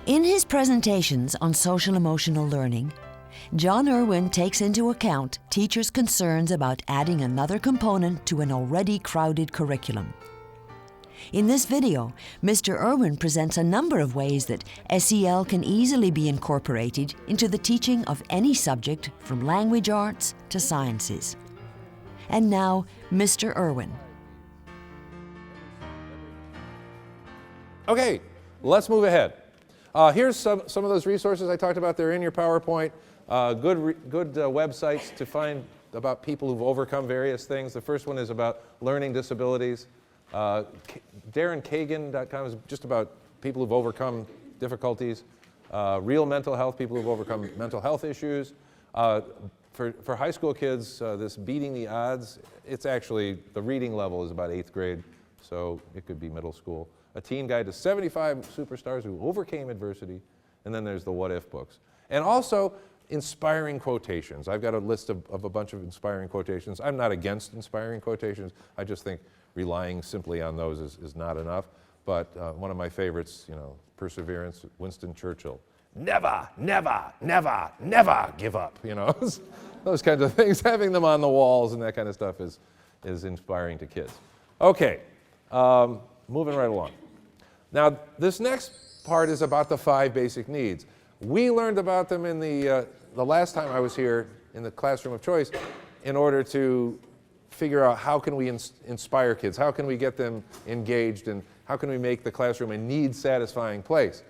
In his presentations on social-emotional learning, John Irwin takes into account teachers' concerns about adding another component to an already crowded curriculum. In this video, Mr. Irwin presents a number of ways that SEL can easily be incorporated into the teaching of any subject from language arts to sciences. And now, Mr. Irwin. Okay, let's move ahead. Here's some of those resources I talked about. They're in your PowerPoint. Good websites to find about people who've overcome various things. The first one is about learning disabilities. DarrenKagan.com is just about people who've overcome difficulties. Real mental health, people who've overcome mental health issues. For high school kids, this Beating the Odds, it's actually, the reading level is about 8th grade, so it could be middle school. A Teen Guide to 75 Superstars Who Overcame Adversity, and then there's the What If books. And also, inspiring quotations. I've got a list of a bunch of inspiring quotations. I'm not against inspiring quotations. I just think relying simply on those is not enough. But one of my favorites, perseverance, Winston Churchill. Never, never, never, never give up, Those kinds of things, having them on the walls and that kind of stuff is inspiring to kids. Okay, moving right along. Now, this next part is about the 5 basic needs. We learned about them in the last time I was here in the classroom of choice in order to figure out how can we inspire kids, how can we get them engaged, and how can we make the classroom a needs-satisfying place.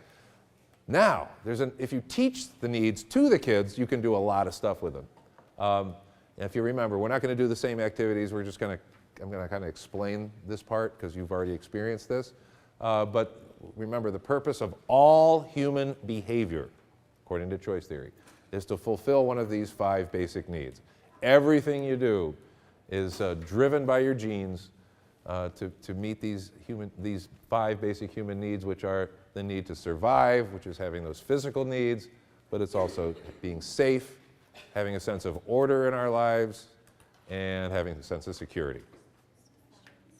Now, if you teach the needs to the kids, you can do a lot of stuff with them. If you remember, we're not going to do the same activities. I'm going to kind of explain this part because you've already experienced this. But remember, the purpose of all human behavior, according to choice theory, is to fulfill one of these 5 basic needs. Everything you do is driven by your genes to meet these 5 basic human needs, which are the need to survive, which is having those physical needs, but it's also being safe, having a sense of order in our lives, and having a sense of security.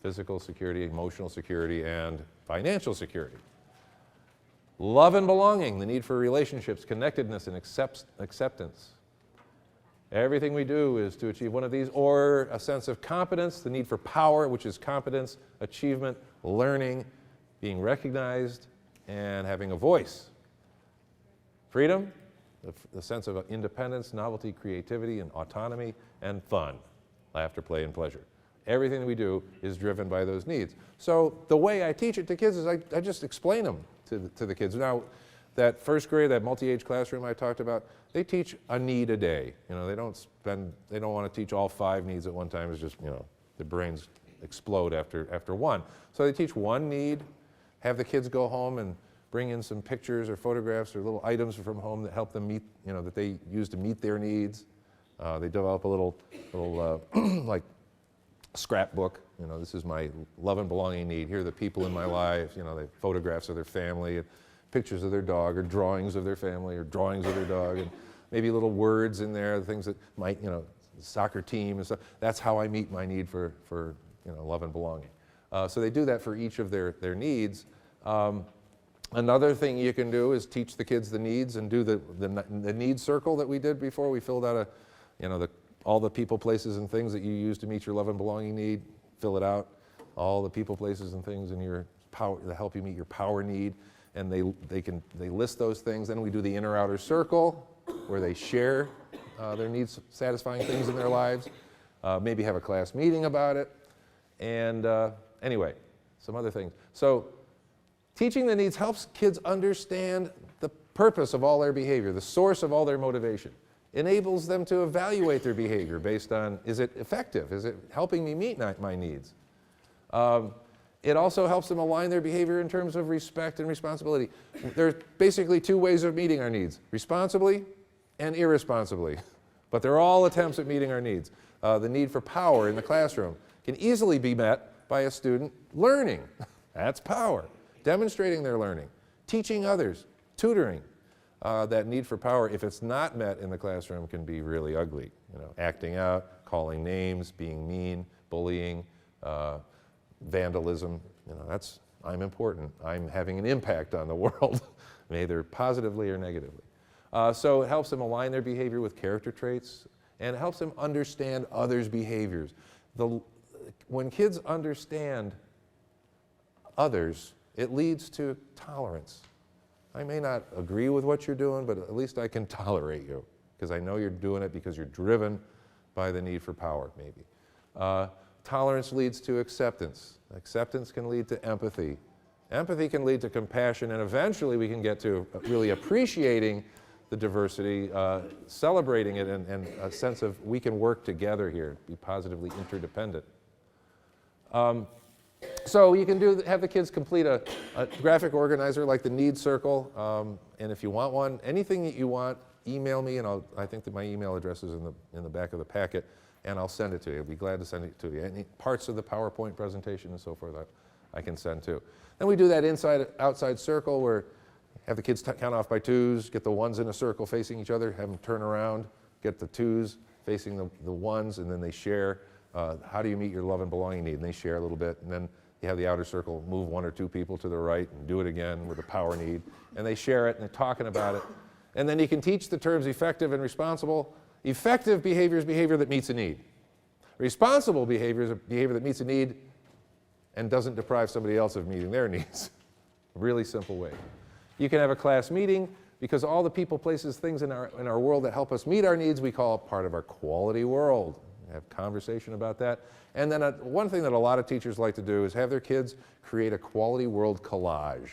Physical security, emotional security, and financial security. Love and belonging, the need for relationships, connectedness, and acceptance. Everything we do is to achieve one of these, or a sense of competence, the need for power, which is competence, achievement, learning, being recognized, and having a voice. Freedom, the sense of independence, novelty, creativity, and autonomy, and fun, laughter, play, and pleasure. Everything that we do is driven by those needs. So the way I teach it to kids is I just explain them to the kids. Now, that 1st grade, that multi-age classroom I talked about, they teach a need a day. They don't want to teach all 5 needs at one time. It's just, their brains explode after one. So they teach one need, have the kids go home and bring in some pictures or photographs or little items from home that help them meet, that they use to meet their needs. They develop a little like scrapbook. This is my love and belonging need. Here are the people in my life. They photographs of their family, pictures of their dog, or drawings of their family, or drawings of their dog, and maybe little words in there, things that might, soccer team and stuff. That's how I meet my need for love and belonging. So they do that for each of their needs. Another thing you can do is teach the kids the needs and do the needs circle that we did before. We filled out all the people, places, and things that you use to meet your love and belonging need. Fill it out. All the people, places, and things in your power that help you meet your power need. And they list those things. Then we do the inner outer circle, where they share their needs satisfying things in their lives. Maybe have a class meeting about it. And anyway, some other things. So teaching the needs helps kids understand the purpose of all their behavior, the source of all their motivation. Enables them to evaluate their behavior based on, is it effective? Is it helping me meet my needs? It also helps them align their behavior in terms of respect and responsibility. There's basically 2 ways of meeting our needs, responsibly and irresponsibly. But they're all attempts at meeting our needs. The need for power in the classroom can easily be met by a student learning. That's power. Demonstrating their learning. Teaching others. Tutoring. That need for power, if it's not met in the classroom, can be really ugly. Acting out, calling names, being mean, bullying, vandalism. I'm important. I'm having an impact on the world. either positively or negatively. So it helps them align their behavior with character traits, and it helps them understand others' behaviors. When kids understand others, it leads to tolerance. I may not agree with what you're doing, but at least I can tolerate you, because I know you're doing it because you're driven by the need for power, maybe. Tolerance leads to acceptance. Acceptance can lead to empathy. Empathy can lead to compassion, and eventually we can get to really appreciating the diversity, celebrating it, and a sense of we can work together here, be positively interdependent. So you can have the kids complete a graphic organizer like the need circle, and if you want one, anything that you want, email me, and I think that my email address is in the back of the packet, and I'll send it to you. I'll be glad to send it to you. Any parts of the PowerPoint presentation and so forth I can send too. Then we do that outside circle where have the kids count off by twos, get the ones in a circle facing each other, have them turn around, get the twos facing the ones, and then they share. How do you meet your love and belonging need? And they share a little bit, and then you have the outer circle, move one or two people to the right and do it again with a power need, and they share it and they're talking about it. And then you can teach the terms effective and responsible. Effective behavior is behavior that meets a need. Responsible behavior is a behavior that meets a need and doesn't deprive somebody else of meeting their needs. Really simple way. You can have a class meeting because all the people, places, things in our world that help us meet our needs we call part of our quality world. Have conversation about that. And then one thing that a lot of teachers like to do is have their kids create a quality world collage.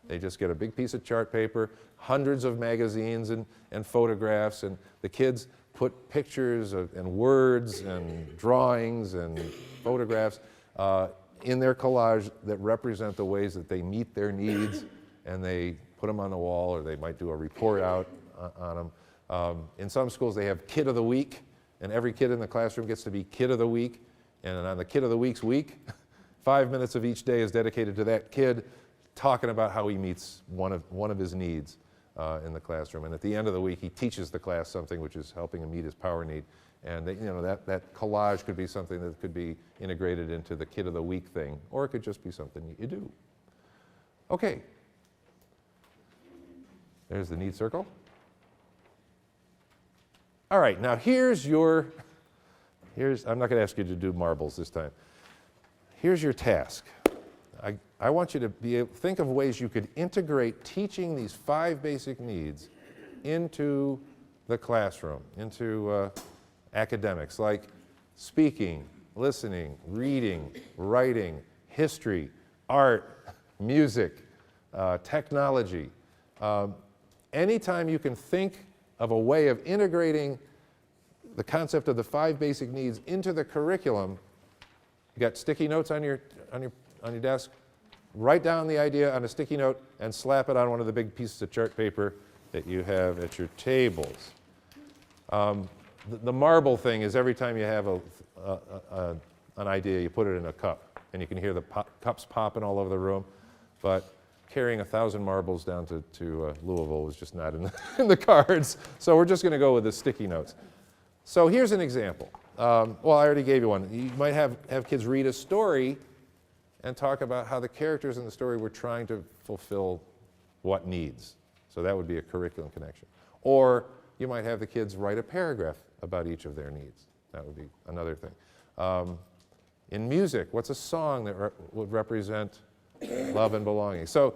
They just get a big piece of chart paper, hundreds of magazines and photographs, and the kids put pictures and words and drawings and photographs in their collage that represent the ways that they meet their needs, and they put them on the wall, or they might do a report out on them. In some schools they have Kid of the Week, and every kid in the classroom gets to be Kid of the Week, and on the Kid of the Week's week, 5 minutes of each day is dedicated to that kid talking about how he meets one of his needs in the classroom. And at the end of the week, he teaches the class something which is helping him meet his power need. And that collage could be something that could be integrated into the Kid of the Week thing, or it could just be something you do. Okay. There's the need circle. All right, now I'm not going to ask you to do marbles this time. Here's your task. I want you to think of ways you could integrate teaching these 5 basic needs into the classroom, into academics, like speaking, listening, reading, writing, history, art, music, technology. Anytime you can think of a way of integrating the concept of the 5 basic needs into the curriculum. You got sticky notes on your desk? Write down the idea on a sticky note and slap it on one of the big pieces of chart paper that you have at your tables. The marble thing is every time you have an idea, you put it in a cup, and you can hear the cups popping all over the room. But carrying 1,000 marbles down to Louisville was just not in the cards. So we're just going to go with the sticky notes. So here's an example. Well, I already gave you one. You might have kids read a story and talk about how the characters in the story were trying to fulfill what needs. So that would be a curriculum connection. Or you might have the kids write a paragraph about each of their needs. That would be another thing. In music, what's a song that would represent love and belonging? So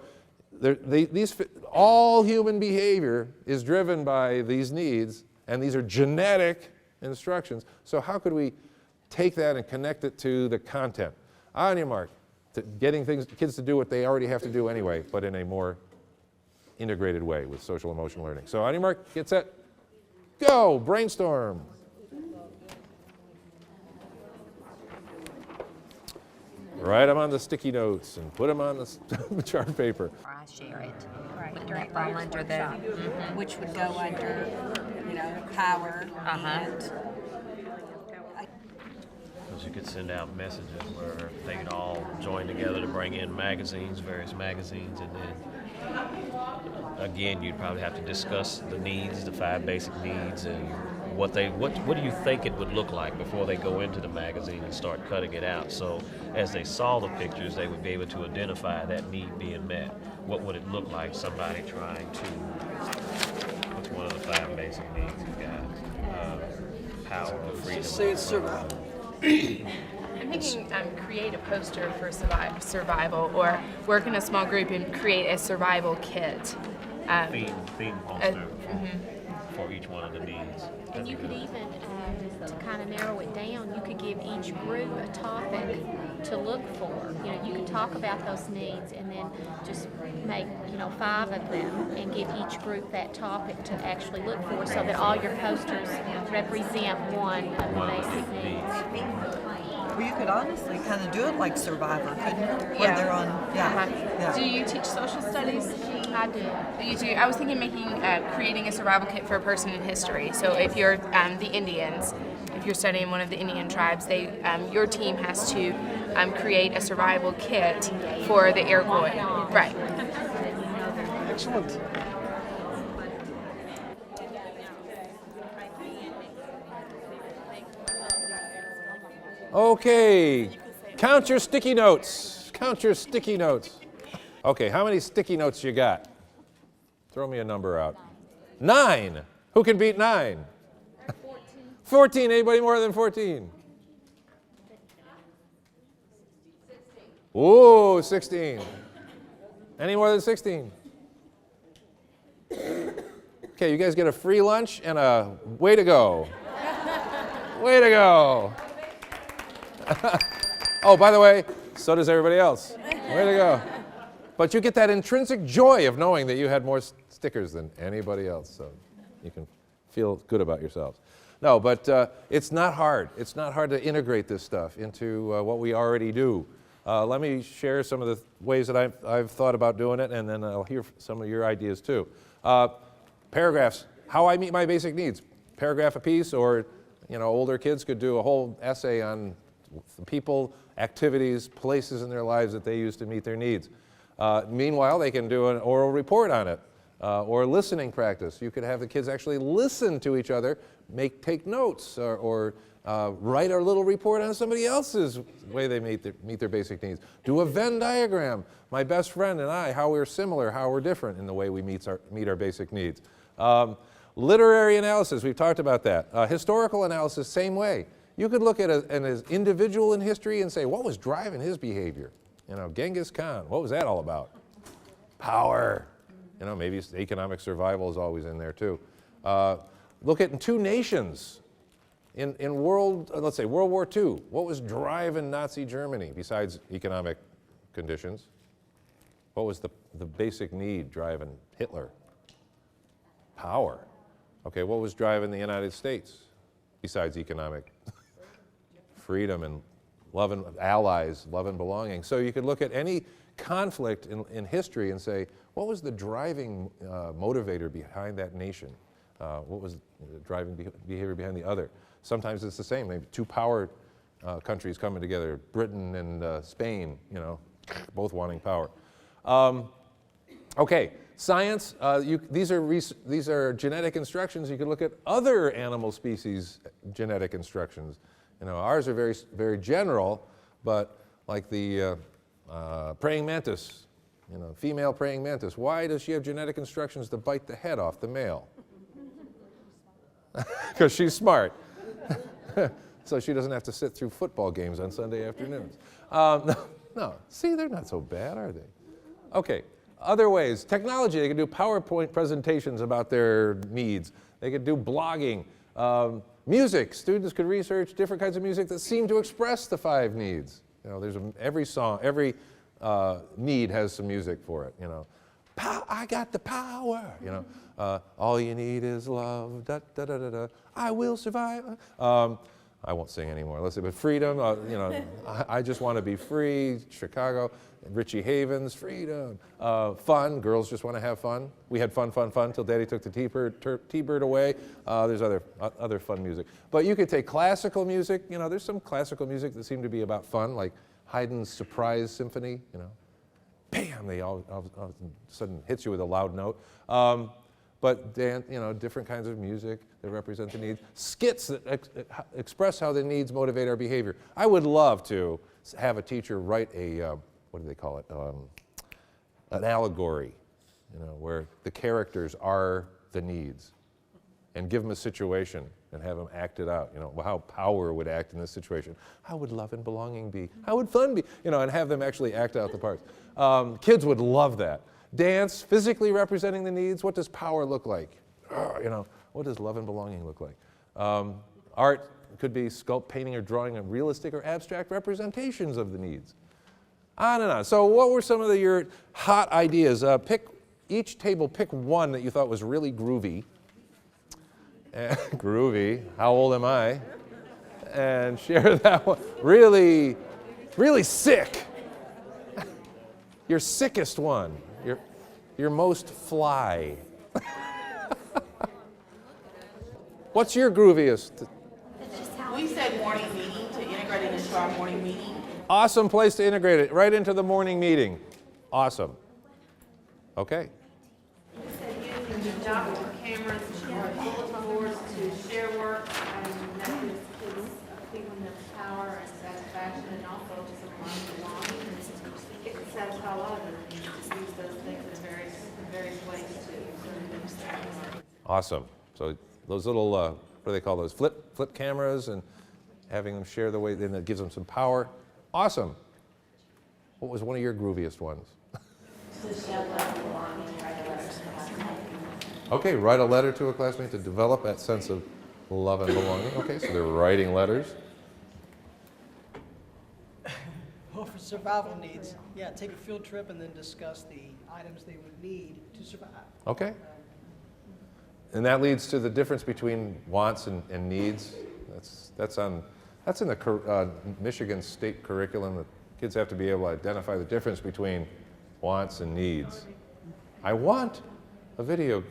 all human behavior is driven by these needs, and these are genetic instructions. So how could we take that and connect it to the content? On your mark, getting kids to do what they already have to do anyway, but in a more integrated way with social emotional learning. So on your mark, get set, go, brainstorm. Write them on the sticky notes and put them on the chart paper. I share it. Right, Wouldn't during that fall under the, workshop, which would go under, power and Because you could send out messages where they could all join together to bring in magazines, various magazines, and then again you'd probably have to discuss the needs, the 5 basic needs, and what do you think it would look like before they go into the magazine and start cutting it out. So as they saw the pictures, they would be able to identify that need being met. What would it look like, somebody trying to, what's one of the 5 basic needs you got? Power, freedom. Just say it's survival. I'm thinking create a poster for survival, or work in a small group and create a survival kit. Theme poster for each one of the needs. And you could even, to kind of narrow it down, you could give each group a topic to look for. You know, you could talk about those needs and then just make, 5 of them and give each group that topic to actually look for, so that all your posters represent one of the basic needs. Well, you could honestly kind of do it like Survivor, couldn't you? Where Yeah. they're on, yeah. Do you teach social studies? I do. You do. I was thinking creating a survival kit for a person in history. So if you're the Indians, if you're studying one of the Indian tribes, your team has to create a survival kit for the Iroquois. Right. Excellent. Okay, count your sticky notes. Count your sticky notes. Okay, how many sticky notes you got? Throw me a number out. 9. Who can beat 9? 14. Anybody more than 14? Ooh, 16. Any more than 16? Okay, you guys get a free lunch and a way to go. Way to go. Oh, by the way, so does everybody else. Way to go. But you get that intrinsic joy of knowing that you had more stickers than anybody else, so you can feel good about yourselves. No, but it's not hard. It's not hard to integrate this stuff into what we already do. Let me share some of the ways that I've thought about doing it, and then I'll hear some of your ideas too. Paragraphs, how I meet my basic needs. Paragraph a piece, or older kids could do a whole essay on the people, activities, places in their lives that they use to meet their needs. Meanwhile, they can do an oral report on it, or listening practice. You could have the kids actually listen to each other, take notes, or write a little report on somebody else's way they meet their basic needs. Do a Venn diagram. My best friend and I, how we're similar, how we're different in the way we meet our basic needs. Literary analysis, we've talked about that. Historical analysis, same way. You could look at an individual in history and say, what was driving his behavior? Genghis Khan, what was that all about? Power. Maybe economic survival is always in there too. Look at 2 nations. In let's say World War II, what was driving Nazi Germany besides economic conditions? What was the basic need driving Hitler? Power. Okay, what was driving the United States besides economic? Freedom and love and allies, love and belonging. So you could look at any conflict in history and say, what was the driving motivator behind that nation? What was the driving behavior behind the other? Sometimes it's the same, maybe 2 power countries coming together, Britain and Spain, both wanting power. Okay, science, these are genetic instructions. You can look at other animal species genetic instructions. Ours are very, very general, but like the praying mantis, female praying mantis, why does she have genetic instructions to bite the head off the male? Because she's smart. So she doesn't have to sit through football games on Sunday afternoons. No, see, they're not so bad, are they? Okay, other ways. Technology, they can do PowerPoint presentations about their needs. They could do blogging. Music, students could research different kinds of music that seem to express the 5 needs. There's every song, every need has some music for it. I got the power. All you need is love. Da da da da da. I will survive. I won't sing anymore. Let's say, but freedom. I just want to be free. Chicago, Richie Havens, freedom. Fun. Girls just want to have fun. We had fun till Daddy took the T-bird away. There's other fun music. But you could take classical music. There's some classical music that seem to be about fun, like Haydn's Surprise Symphony. Bam! They all of a sudden hits you with a loud note. but different kinds of music that represent the needs. Skits that express how the needs motivate our behavior. I would love to have a teacher write a, what do they call it, an allegory, where the characters are the needs, and give them a situation and have them act it out. How power would act in this situation. How would love and belonging be? How would fun be? And have them actually act out the parts. Kids would love that. Dance, physically representing the needs. What does power look like? What does love and belonging look like? Art could be sculpt, painting, or drawing of realistic or abstract representations of the needs. On and on. So what were some of your hot ideas? Each table, pick one that you thought was really groovy. Groovy, how old am I? And share that one. Really, really sick. Your sickest one. Your most fly. What's your grooviest? We said morning meeting to integrate it into our morning meeting. Awesome place to integrate it, right into the morning meeting. Awesome. Okay. We said using the job cameras or bulletin boards to share work, and that gives kids a feeling of power and satisfaction, and also some belonging. It can satisfy a lot of them. Use those things in various ways too. Awesome. So those little, what do they call those? Flip cameras, and having them share the way, then it gives them some power. Awesome. What was one of your grooviest ones? Okay, write a letter to a classmate to develop that sense of love and belonging. Okay, so they're writing letters. Well, for survival needs, yeah, take a field trip and then discuss the items they would need to survive. Okay. And that leads to the difference between wants and needs. That's in the Michigan state curriculum. The kids have to be able to identify the difference between wants and needs. I want a video,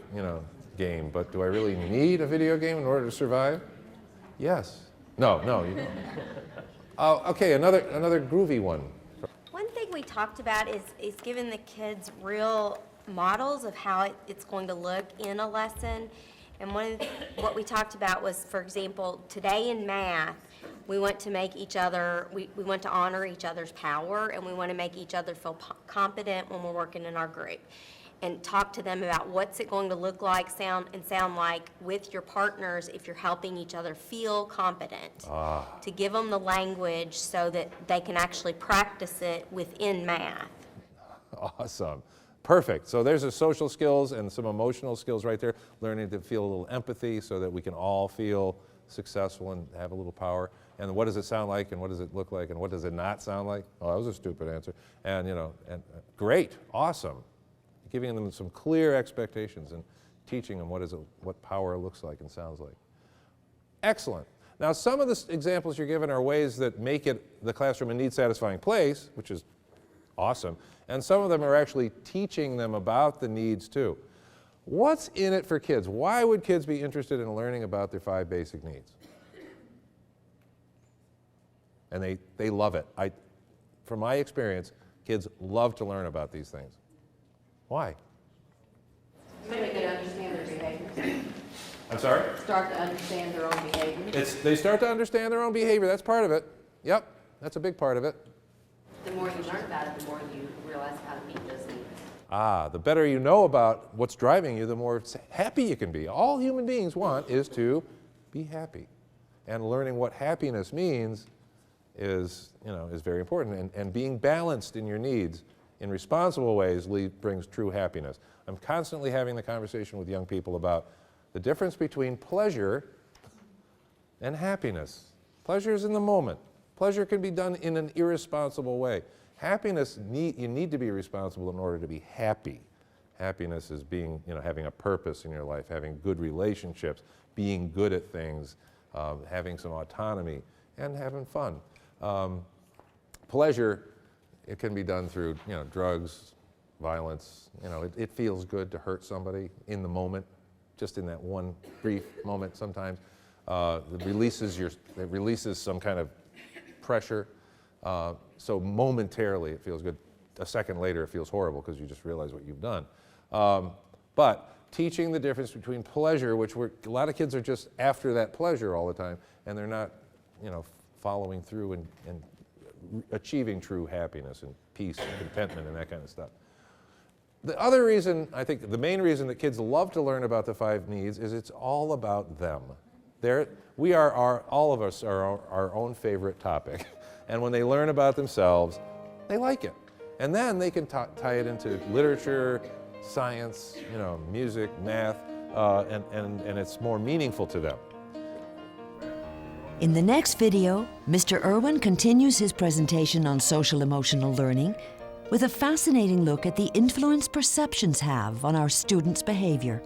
game, but do I really need a video game in order to survive? Yes. No, you don't. Okay, another groovy one. One thing we talked about is giving the kids real models of how it's going to look in a lesson. And what we talked about was, for example, today in math, we want to make each other, we want to honor each other's power, and we want to make each other feel competent when we're working in our group. And talk to them about what's it going to look like, sound like with your partners if you're helping each other feel competent. To give them the language so that they can actually practice it within math. Awesome. Perfect. So there's the social skills and some emotional skills right there. Learning to feel a little empathy so that we can all feel successful and have a little power. And what does it sound like, and what does it look like, and what does it not sound like? Oh, that was a stupid answer. And great, awesome. Giving them some clear expectations and teaching them what power looks like and sounds like. Excellent. Now, some of the examples you're given are ways that make the classroom a need-satisfying place, which is awesome. And some of them are actually teaching them about the needs too. What's in it for kids? Why would kids be interested in learning about their 5 basic needs? And they love it. From my experience, kids love to learn about these things. Why? Maybe they understand their behaviors. I'm sorry? Start to understand their own behaviors. They start to understand their own behavior. That's part of it. Yep, that's a big part of it. The more you learn about it, the more you realize how to meet those needs. The better you know about what's driving you, the more happy you can be. All human beings want is to be happy. And learning what happiness means is very important. And being balanced in your needs in responsible ways brings true happiness. I'm constantly having the conversation with young people about the difference between pleasure and happiness. Pleasure is in the moment. Pleasure can be done in an irresponsible way. Happiness, you need to be responsible in order to be happy. Happiness is having a purpose in your life, having good relationships, being good at things, having some autonomy, and having fun. Pleasure, it can be done through drugs, violence. It feels good to hurt somebody in the moment, just in that one brief moment sometimes. It releases some kind of pressure. So momentarily it feels good. A second later it feels horrible because you just realize what you've done. But teaching the difference between pleasure, which a lot of kids are just after that pleasure all the time, and they're not, following through and achieving true happiness and peace and contentment and that kind of stuff. The other reason, I think the main reason that kids love to learn about the 5 needs is it's all about them. All of us are our own favorite topic. And when they learn about themselves, they like it. And then they can tie it into literature, science, music, math, and it's more meaningful to them. In the next video, Mr. Irwin continues his presentation on social-emotional learning with a fascinating look at the influence perceptions have on our students' behavior.